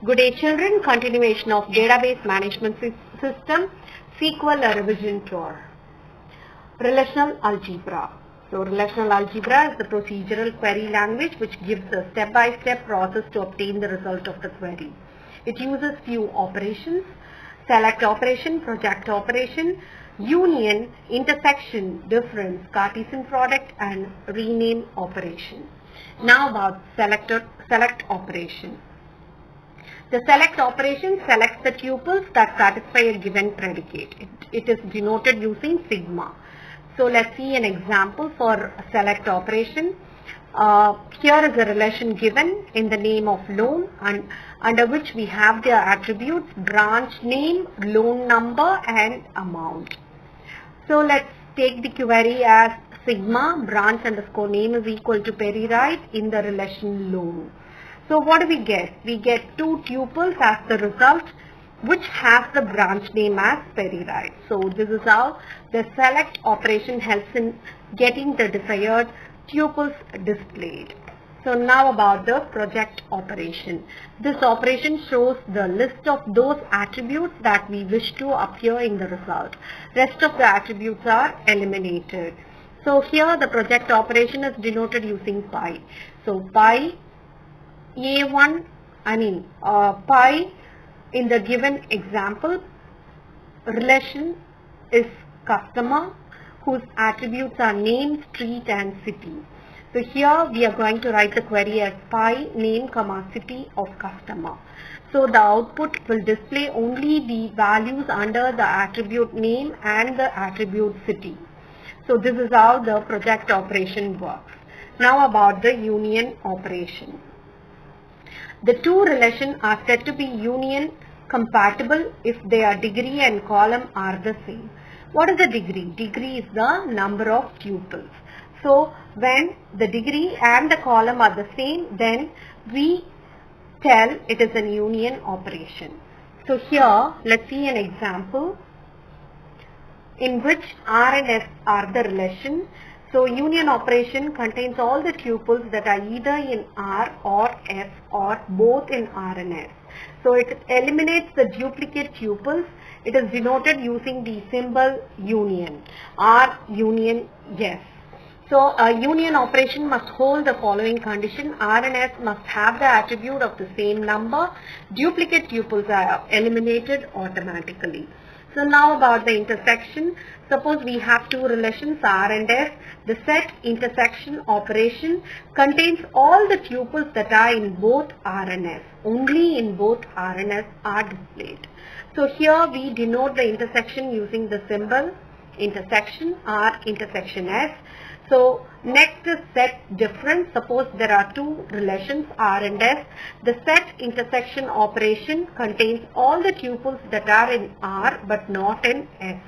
Good day children, continuation of database management system, SQL revision tour. Relational algebra. So relational algebra is the procedural query language which gives a step-by-step process to obtain the result of the query. It uses few operations: select operation, project operation, union, intersection, difference, Cartesian product and rename operation. Now about select operation. The select operation selects the tuples that satisfy a given predicate. It is denoted using sigma. So let's see an example for select operation. Here is a relation given in the name of loan, and under which we have the attributes branch name, loan number and amount. So let's take the query as sigma branch underscore name is equal to PeriWrite in the relation loan. So what do we get? We get two tuples as the result, which has the branch name as PeriWrite. So this is how the select operation helps in getting the desired tuples displayed. So now about the project operation. This operation shows the list of those attributes that we wish to appear in the result. Rest of the attributes are eliminated. So here the project operation is denoted using pi. So pi A1, pi in the given example relation is customer, whose attributes are name, street and city. So here we are going to write the query as pi name comma city of customer. So the output will display only the values under the attribute name and the attribute city. So this is how the project operation works. Now about the union operation. The two relations are said to be union compatible if their degree and column are the same. What is the degree? Degree is the number of tuples. So when the degree and the column are the same, then we tell it is a union operation. So here let's see an example in which R and S are the relation. So union operation contains all the tuples that are either in R or S or both in R and S. So it eliminates the duplicate tuples. It is denoted using the symbol union. R union yes. So a union operation must hold the following condition: R and S must have the attribute of the same number. Duplicate tuples are eliminated automatically. So now about the intersection. Suppose we have two relations R and S. The set intersection operation contains all the tuples that are in both R and S. Only in both R and S are displayed. So here we denote the intersection using the symbol intersection R intersection S. So next is set difference. Suppose there are two relations R and S. The set intersection operation contains all the tuples that are in R but not in S.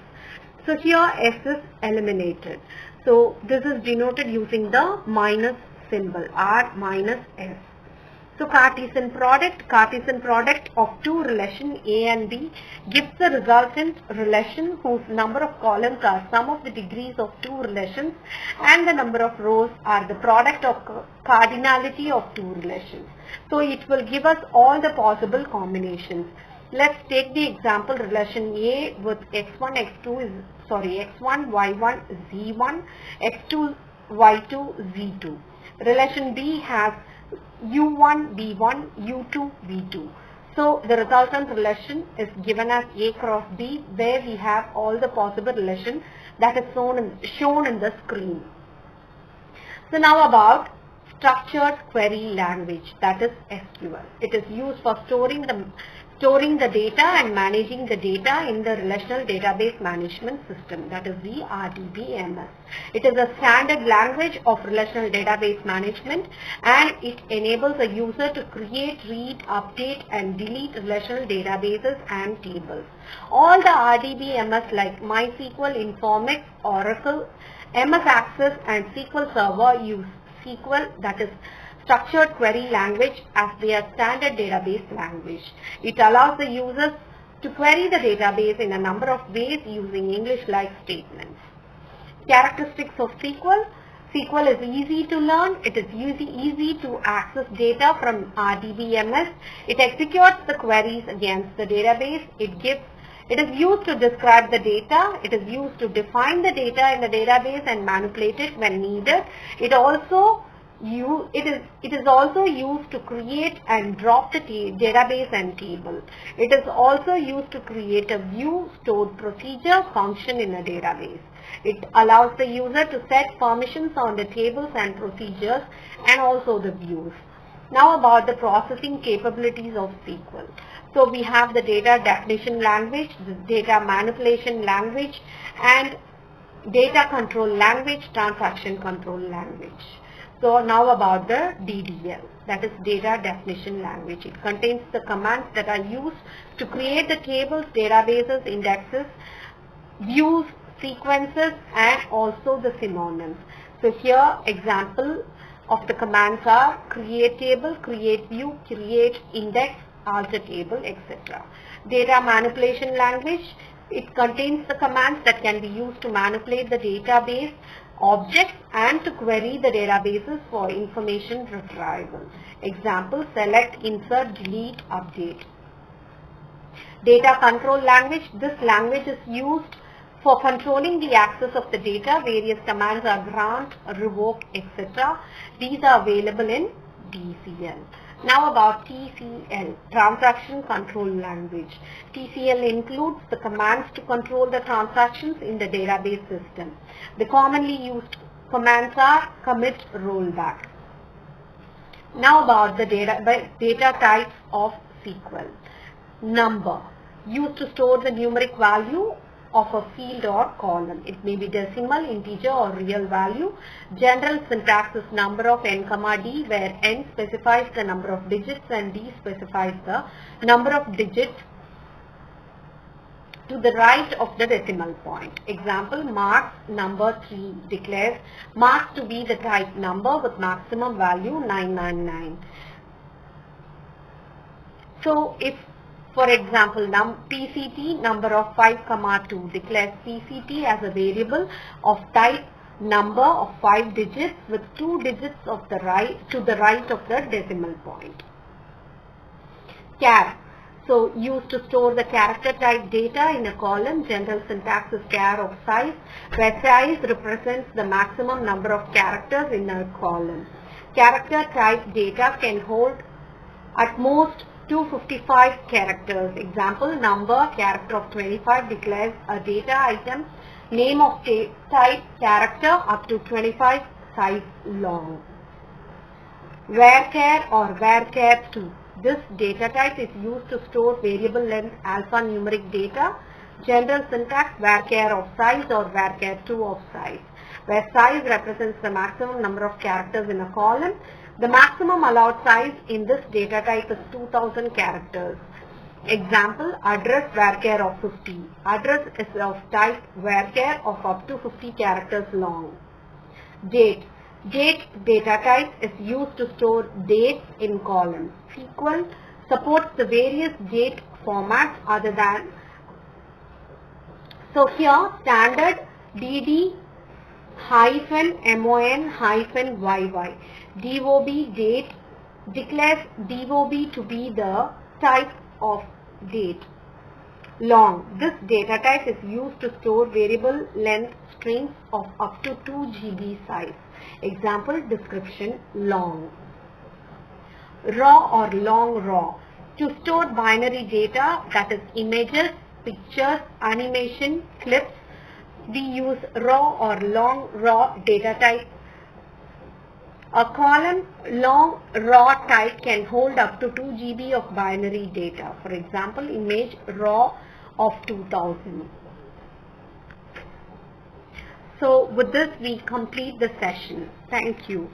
So here S is eliminated. So this is denoted using the minus symbol R minus S. So Cartesian product of two relations A and B gives the resultant relation whose number of columns are sum of the degrees of two relations and the number of rows are the product of cardinality of two relations. So it will give us all the possible combinations. Let's take the example relation A with x1, x1, y1, z1, x2, y2, z2. Relation B has u1, b1, u2, v2. So the resultant relation is given as A cross B, where we have all the possible relations that is shown in the screen. So now about structured query language, that is SQL. It is used for storing the data and managing the data in the relational database management system, that is the RDBMS. It is a standard language of relational database management, and it enables a user to create, read, update and delete relational databases and tables. All the RDBMS like MySQL, Informix, Oracle, MS Access and SQL Server use SQL, that is structured query language, as their standard database language. It allows the users to query the database in a number of ways using English-like statements. Characteristics of SQL. SQL is easy to learn. It is easy to access data from RDBMS. It executes the queries against the database. It is used to describe the data. It is used to define the data in the database and manipulate it when needed. It is also used to create and drop the database and table. It is also used to create a view, stored procedure, function in a database. It allows the user to set permissions on the tables and procedures and also the views. Now about the processing capabilities of SQL. So we have the data definition language, the data manipulation language, and data control language, transaction control language. So now about the DDL, that is data definition language. It contains the commands that are used to create the tables, databases, indexes, views, sequences, and also the synonyms. So here example of the commands are create table, create view, create index, alter table, etc. Data manipulation language, it contains the commands that can be used to manipulate the database objects and to query the databases for information retrieval. Example, select, insert, delete, update. Data control language, this language is used for controlling the access of the data. Various commands are grant, revoke, etc. These are available in TCL. Now about TCL, transaction control language. TCL includes the commands to control the transactions in the database system. The commonly used commands are commit, rollback. Now about the data types of SQL. Number, used to store the numeric value of a field or column. It may be decimal, integer, or real value. General syntax is number of n, d, where n specifies the number of digits and d specifies the number of digits to the right of the decimal point. Example, marks number 3 declares marks to be the type number with maximum value 999. So if, for example, PCT number of 5, 2 declares PCT as a variable of type number of 5 digits with 2 digits of the to the right of the decimal point. Char, so used to store the character type data in a column. General syntax is char of size, where size represents the maximum number of characters in a column. Character type data can hold at most 255 characters. Example, number character of 25 declares a data item, name of type character up to 25 size long. Varchar or varchar2. This data type is used to store variable length alphanumeric data. General syntax varchar of size or varchar2 of size, where size represents the maximum number of characters in a column. The maximum allowed size in this data type is 2000 characters. Example, address varchar of 50. Address is of type varchar of up to 50 characters long. Date. Date data type is used to store dates in columns. SQL supports the various date formats other than. So here standard DD -MON -YY. DOB date declares DOB to be the type of date. Long. This data type is used to store variable length strings of up to 2 GB size. Example, description, long. Raw or long raw. To store binary data, that is images, pictures, animation, clips, we use raw or long raw data type. A column long raw type can hold up to 2 GB of binary data. For example, image raw of 2000. So with this we complete the session. Thank you.